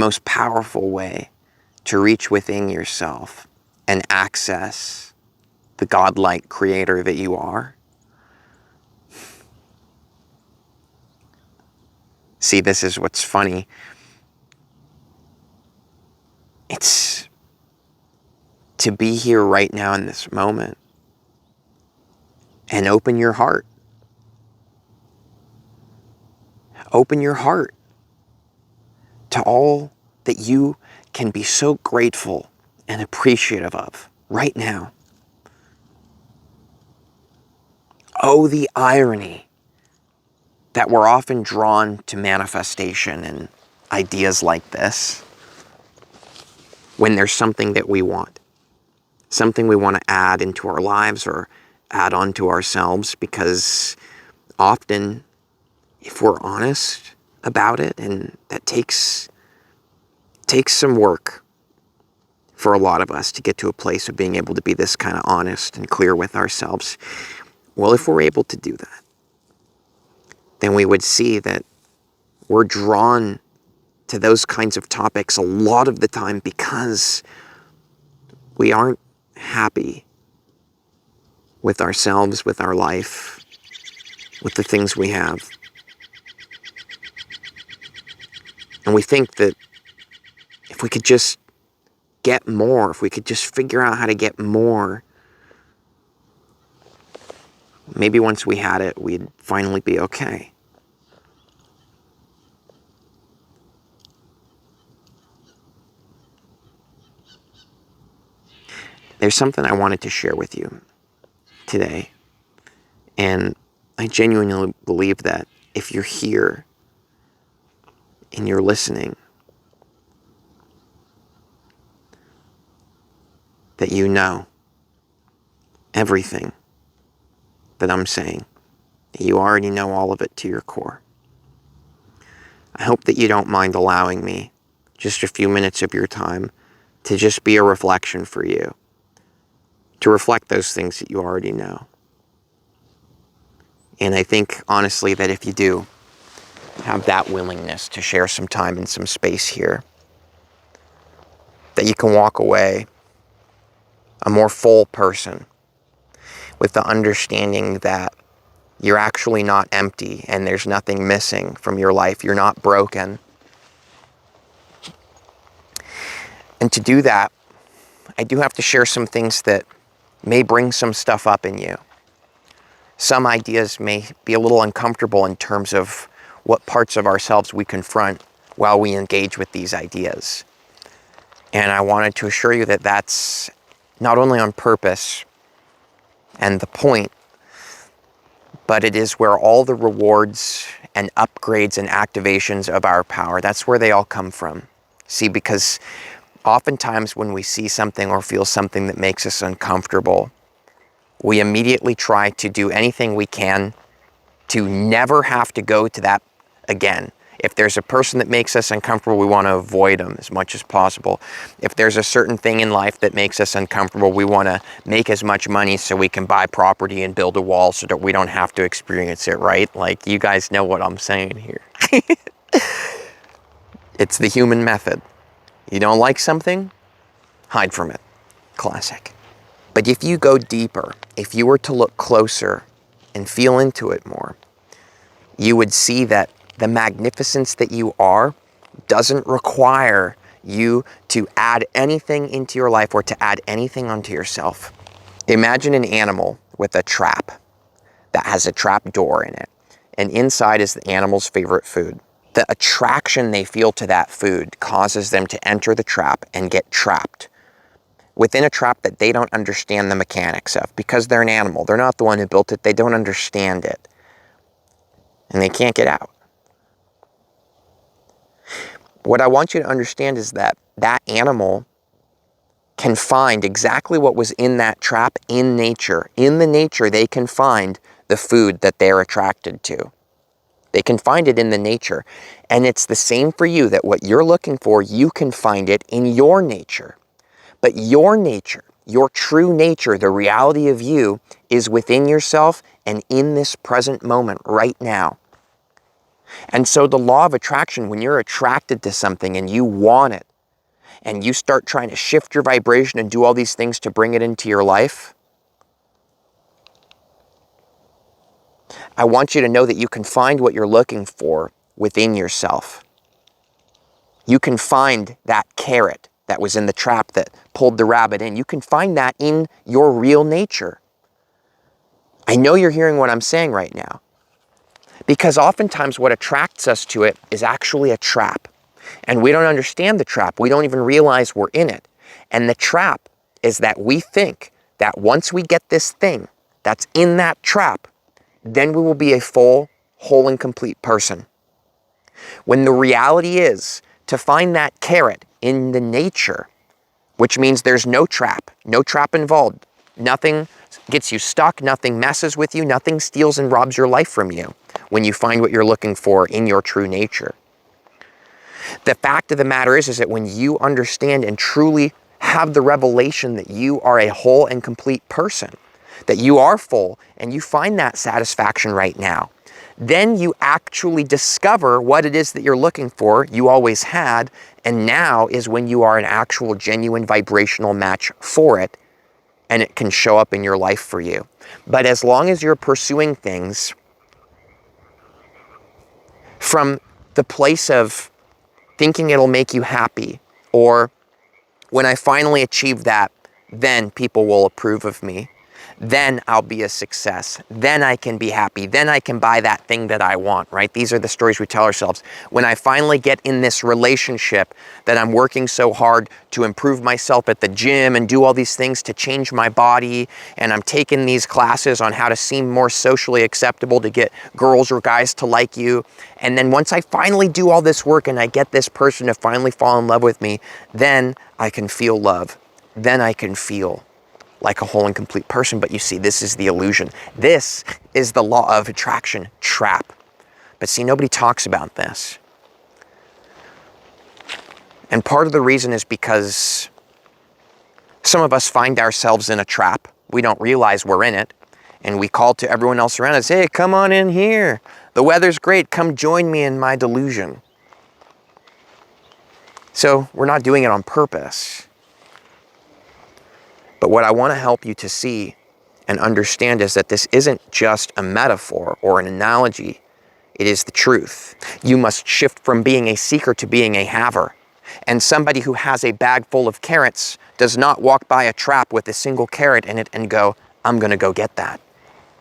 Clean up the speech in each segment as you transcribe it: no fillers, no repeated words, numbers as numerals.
most powerful way to reach within yourself and access the godlike creator that you are. See, this is what's funny. It's to be here right now in this moment and open your heart. Open your heart to all that you can be so grateful and appreciative of right now. Oh, the irony that we're often drawn to manifestation and ideas like this when there's something that we want, something we want to add into our lives or add on to ourselves, because often, if we're honest about it, and that takes some work for a lot of us to get to a place of being able to be this kind of honest and clear with ourselves. Well, if we're able to do that, then we would see that we're drawn to those kinds of topics a lot of the time because we aren't happy with ourselves, with our life, with the things we have. And we think that if we could just get more, if we could just figure out how to get more, maybe once we had it, we'd finally be okay. There's something I wanted to share with you today. And I genuinely believe that if you're here and you're listening, that you know everything that I'm saying, that you already know all of it to your core. I hope that you don't mind allowing me just a few minutes of your time to just be a reflection for you, to reflect those things that you already know. And I think, honestly, that if you do have that willingness to share some time and some space here, that you can walk away a more full person with the understanding that you're actually not empty and there's nothing missing from your life. You're not broken. And to do that, I do have to share some things that may bring some stuff up in you. Some ideas may be a little uncomfortable in terms of what parts of ourselves we confront while we engage with these ideas. And I wanted to assure you that that's not only on purpose and the point, but it is where all the rewards and upgrades and activations of our power, that's where they all come from. See, because oftentimes when we see something or feel something that makes us uncomfortable, we immediately try to do anything we can to never have to go to that again. If there's a person that makes us uncomfortable, we want to avoid them as much as possible. If there's a certain thing in life that makes us uncomfortable, we want to make as much money so we can buy property and build a wall so that we don't have to experience it, right? Like, you guys know what I'm saying here. It's the human method. You don't like something? Hide from it. Classic. But if you go deeper, if you were to look closer and feel into it more, you would see that the magnificence that you are doesn't require you to add anything into your life or to add anything onto yourself. Imagine an animal with a trap that has a trap door in it, and inside is the animal's favorite food. The attraction they feel to that food causes them to enter the trap and get trapped within a trap that they don't understand the mechanics of, because they're an animal. They're not the one who built it. They don't understand it. And they can't get out. What I want you to understand is that that animal can find exactly what was in that trap in nature. In the nature, they can find the food that they're attracted to. They can find it in the nature. And it's the same for you, that what you're looking for, you can find it in your nature. But your nature, your true nature, the reality of you, is within yourself and in this present moment right now. And so the law of attraction, when you're attracted to something and you want it, and you start trying to shift your vibration and do all these things to bring it into your life, I want you to know that you can find what you're looking for within yourself. You can find that carrot that was in the trap that pulled the rabbit in. You can find that in your real nature. I know you're hearing what I'm saying right now, because oftentimes what attracts us to it is actually a trap. And we don't understand the trap. We don't even realize we're in it. And the trap is that we think that once we get this thing that's in that trap, then we will be a full, whole, and complete person. When the reality is to find that carrot in the nature, which means there's no trap involved. Nothing gets you stuck, nothing messes with you, nothing steals and robs your life from you when you find what you're looking for in your true nature. The fact of the matter is that when you understand and truly have the revelation that you are a whole and complete person, that you are full, and you find that satisfaction right now, then you actually discover what it is that you're looking for, you always had, and now is when you are an actual genuine vibrational match for it, and it can show up in your life for you. But as long as you're pursuing things from the place of thinking it'll make you happy, or when I finally achieve that, then people will approve of me. Then I'll be a success. Then I can be happy. Then I can buy that thing that I want, right? These are the stories we tell ourselves. When I finally get in this relationship that I'm working so hard to improve myself at the gym and do all these things to change my body, and I'm taking these classes on how to seem more socially acceptable to get girls or guys to like you, and then once I finally do all this work and I get this person to finally fall in love with me, then I can feel love. Then I can feel like a whole and complete person. But you see, this is the illusion. This is the law of attraction trap. But see, nobody talks about this. And part of the reason is because some of us find ourselves in a trap. We don't realize we're in it. And we call to everyone else around us, hey, come on in here. The weather's great. Come join me in my delusion. So we're not doing it on purpose. But what I want to help you to see and understand is that this isn't just a metaphor or an analogy. It is the truth. You must shift from being a seeker to being a haver. And somebody who has a bag full of carrots does not walk by a trap with a single carrot in it and go, I'm going to go get that.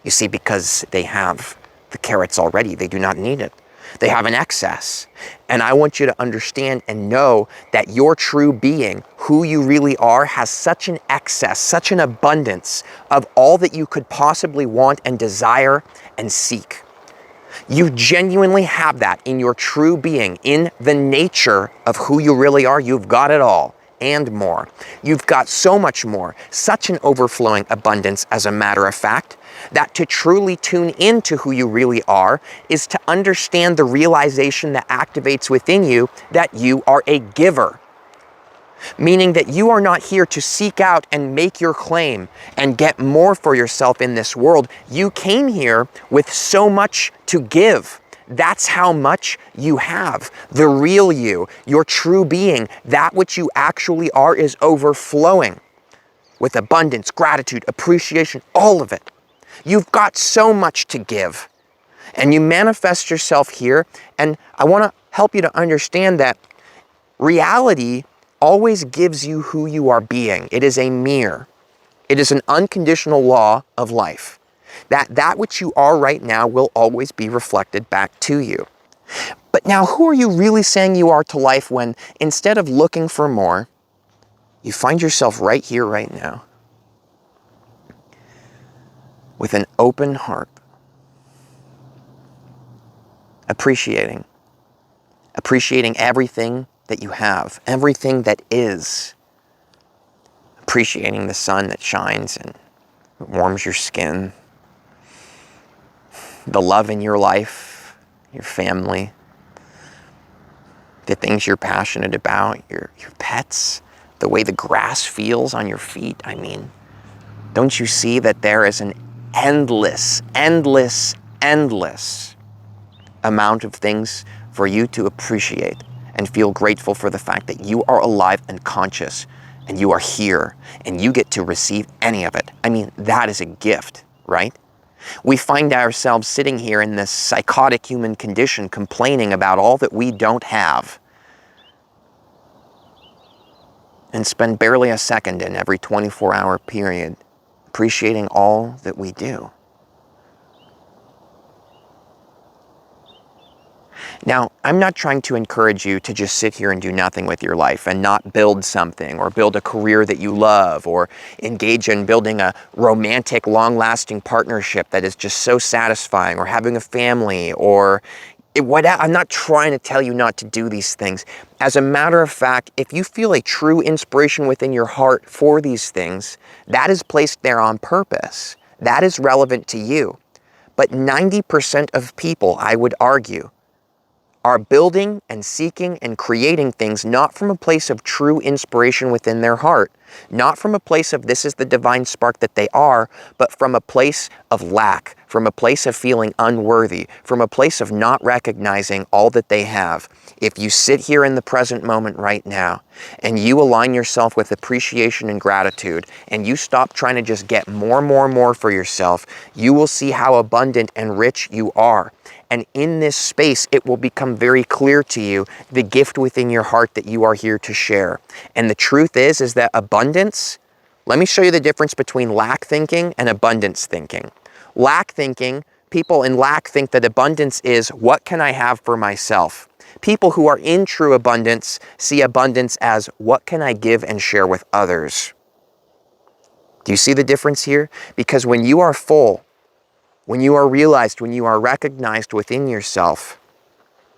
You see, because they have the carrots already. They do not need it. They have an excess. And I want you to understand and know that your true being, who you really are, has such an excess, such an abundance of all that you could possibly want and desire and seek. You genuinely have that in your true being, in the nature of who you really are. You've got it all and more. You've got so much more, such an overflowing abundance, as a matter of fact, that to truly tune into who you really are is to understand the realization that activates within you that you are a giver. Meaning that you are not here to seek out and make your claim and get more for yourself in this world. You came here with so much to give. That's how much you have. The real you, your true being, that which you actually are, is overflowing with abundance, gratitude, appreciation, all of it. You've got so much to give. And you manifest yourself here. And I want to help you to understand that reality always gives you who you are being. It is a mirror. It is an unconditional law of life. That which you are right now will always be reflected back to you. But now, who are you really saying you are to life when, instead of looking for more, you find yourself right here, right now, with an open heart, appreciating everything that you have, everything that is, appreciating the sun that shines and warms your skin, the love in your life, your family, the things you're passionate about, your pets, the way the grass feels on your feet. I mean, don't you see that there is an endless amount of things for you to appreciate and feel grateful for the fact that you are alive and conscious and you are here and you get to receive any of it. I mean, that is a gift, right? We find ourselves sitting here in this psychotic human condition complaining about all that we don't have and spend barely a second in every 24-hour period appreciating all that we do. Now, I'm not trying to encourage you to just sit here and do nothing with your life and not build something or build a career that you love or engage in building a romantic, long-lasting partnership that is just so satisfying, or having a family, or I'm not trying to tell you not to do these things. As a matter of fact, if you feel a true inspiration within your heart for these things, that is placed there on purpose. That is relevant to you. But 90% of people, I would argue, are building and seeking and creating things not from a place of true inspiration within their heart, not from a place of this is the divine spark that they are, but from a place of lack, from a place of feeling unworthy, from a place of not recognizing all that they have. If you sit here in the present moment right now and you align yourself with appreciation and gratitude and you stop trying to just get more for yourself, you will see how abundant and rich you are. And in this space, it will become very clear to you the gift within your heart that you are here to share. And the truth is that abundance, let me show you the difference between lack thinking and abundance thinking. Lack thinking, people in lack think that abundance is what can I have for myself? People who are in true abundance see abundance as what can I give and share with others? Do you see the difference here? Because when you are full, when you are realized, when you are recognized within yourself,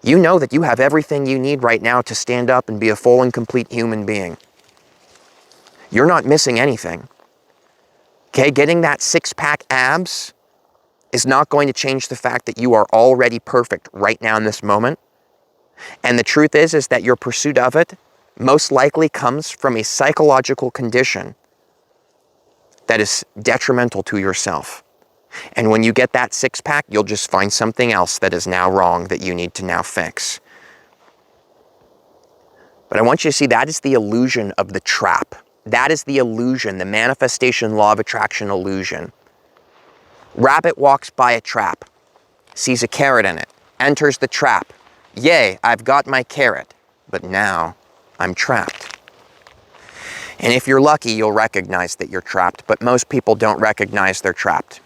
you know that you have everything you need right now to stand up and be a full and complete human being. You're not missing anything. Okay, getting that six-pack abs is not going to change the fact that you are already perfect right now in this moment. And the truth is that your pursuit of it most likely comes from a psychological condition that is detrimental to yourself. And when you get that six-pack, you'll just find something else that is now wrong that you need to now fix. But I want you to see that is the illusion of the trap. That is the illusion, the manifestation law of attraction illusion. Rabbit walks by a trap, sees a carrot in it, enters the trap. Yay, I've got my carrot, but now I'm trapped. And if you're lucky, you'll recognize that you're trapped, but most people don't recognize they're trapped.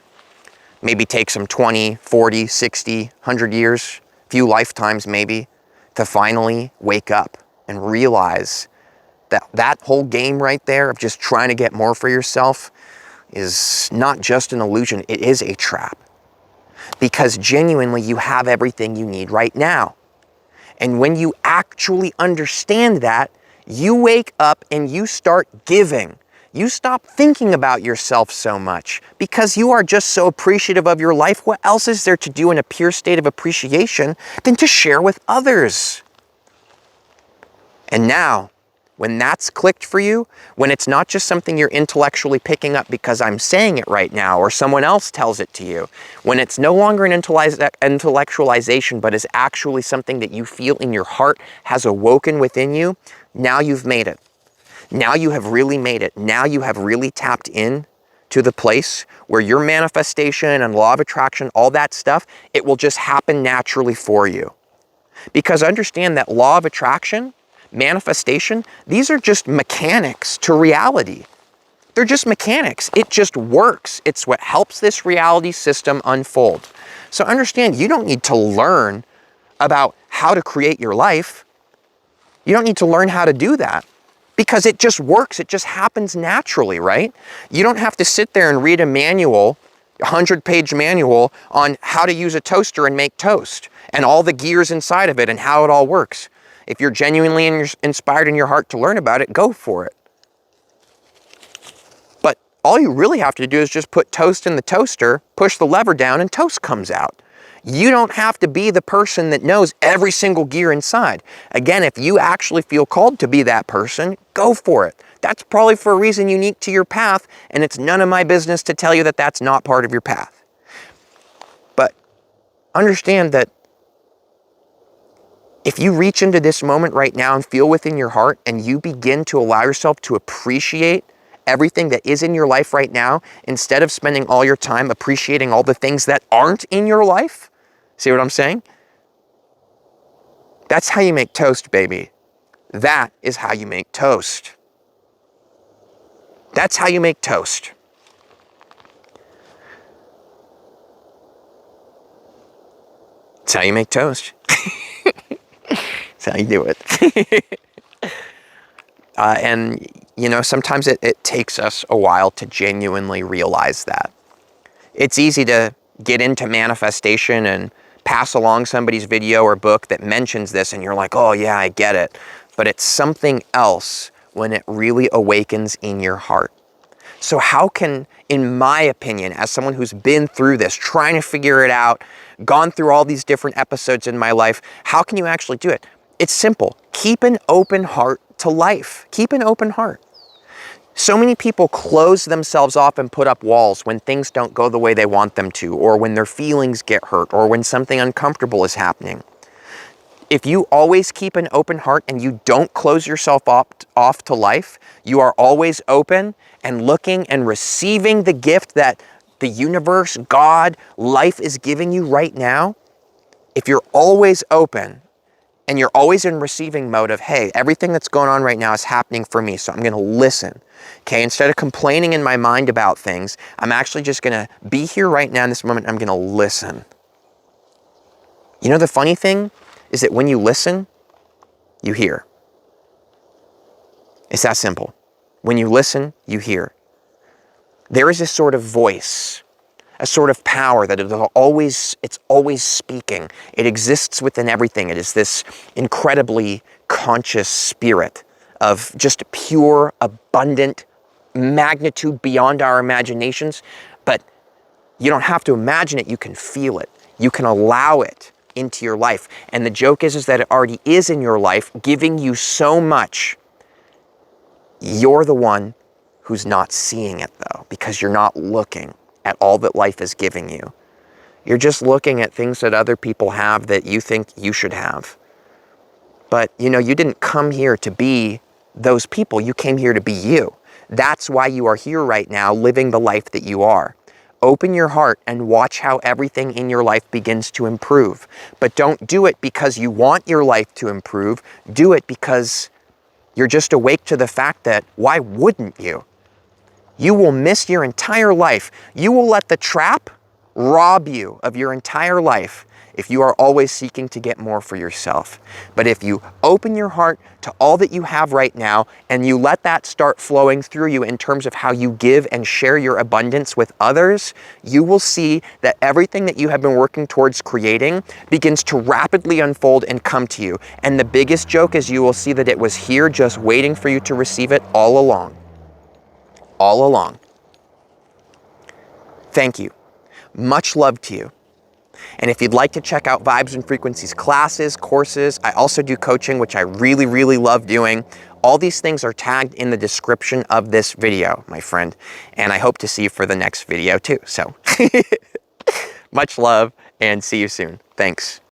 Maybe takes them 20, 40, 60, 100 years, few lifetimes maybe, to finally wake up and realize that that whole game right there of just trying to get more for yourself is not just an illusion, it is a trap. Because genuinely you have everything you need right now. And when you actually understand that, you wake up and you start giving. You stop thinking about yourself so much because you are just so appreciative of your life. What else is there to do in a pure state of appreciation than to share with others? And now, when that's clicked for you, when it's not just something you're intellectually picking up because I'm saying it right now or someone else tells it to you, when it's no longer an intellectualization but is actually something that you feel in your heart has awoken within you, now you've made it. Now you have really made it. Now you have really tapped in to the place where your manifestation and law of attraction, all that stuff, it will just happen naturally for you. Because understand that law of attraction, manifestation, these are just mechanics to reality. They're just mechanics. It just works. It's what helps this reality system unfold. So understand, you don't need to learn about how to create your life. You don't need to learn how to do that. Because it just works, it just happens naturally, right? You don't have to sit there and read a manual, a 100-page manual on how to use a toaster and make toast and all the gears inside of it and how it all works. If you're genuinely inspired in your heart to learn about it, go for it. But all you really have to do is just put toast in the toaster, push the lever down, and toast comes out. You don't have to be the person that knows every single gear inside. Again, if you actually feel called to be that person, go for it. That's probably for a reason unique to your path, and it's none of my business to tell you that that's not part of your path. But understand that If you reach into this moment right now and feel within your heart and you begin to allow yourself to appreciate everything that is in your life right now, instead of spending all your time appreciating all the things that aren't in your life, see what I'm saying? That's how you make toast, baby. That is how you make toast. That's how you make toast. That's how you make toast. That's how you do it. And, you know, sometimes it takes us a while to genuinely realize that. It's easy to get into manifestation and pass along somebody's video or book that mentions this and you're like, oh yeah, I get it. But it's something else when it really awakens in your heart. So how can, in my opinion, as someone who's been through this, trying to figure it out, gone through all these different episodes in my life, how can you actually do it? It's simple. Keep an open heart to life. Keep an open heart. So many people close themselves off and put up walls when things don't go the way they want them to, or when their feelings get hurt, or when something uncomfortable is happening. If you always keep an open heart and you don't close yourself off to life, you are always open and looking and receiving the gift that the universe, God, life is giving you right now. If you're always open and you're always in receiving mode of, hey, everything that's going on right now is happening for me, so I'm going to listen. Okay, instead of complaining in my mind about things, I'm actually just going to be here right now in this moment. I'm going to listen. You know, the funny thing is that when you listen, you hear. It's that simple. When you listen, you hear. There is a sort of voice, a sort of power that it's always speaking. It exists within everything. It is this incredibly conscious spirit of just pure, abundant magnitude beyond our imaginations. But you don't have to imagine it, you can feel it. You can allow it into your life. And the joke is that it already is in your life, giving you so much. You're the one who's not seeing it though, because you're not looking at all that life is giving you. You're just looking at things that other people have that you think you should have. But you know, you didn't come here to be those people. You came here to be you. That's why you are here right now, living the life that you are. Open your heart and watch how everything in your life begins to improve. But don't do it because you want your life to improve. Do it because you're just awake to the fact that why wouldn't you? You will miss your entire life. You will let the trap rob you of your entire life if you are always seeking to get more for yourself. But if you open your heart to all that you have right now and you let that start flowing through you in terms of how you give and share your abundance with others, you will see that everything that you have been working towards creating begins to rapidly unfold and come to you. And the biggest joke is you will see that it was here just waiting for you to receive it all along. All along. Thank you. Much love to you. And if you'd like to check out Vibes and Frequencies classes, courses, I also do coaching, which I really, really love doing. All these things are tagged in the description of this video, my friend. And I hope to see you for the next video too. So much love and see you soon. Thanks.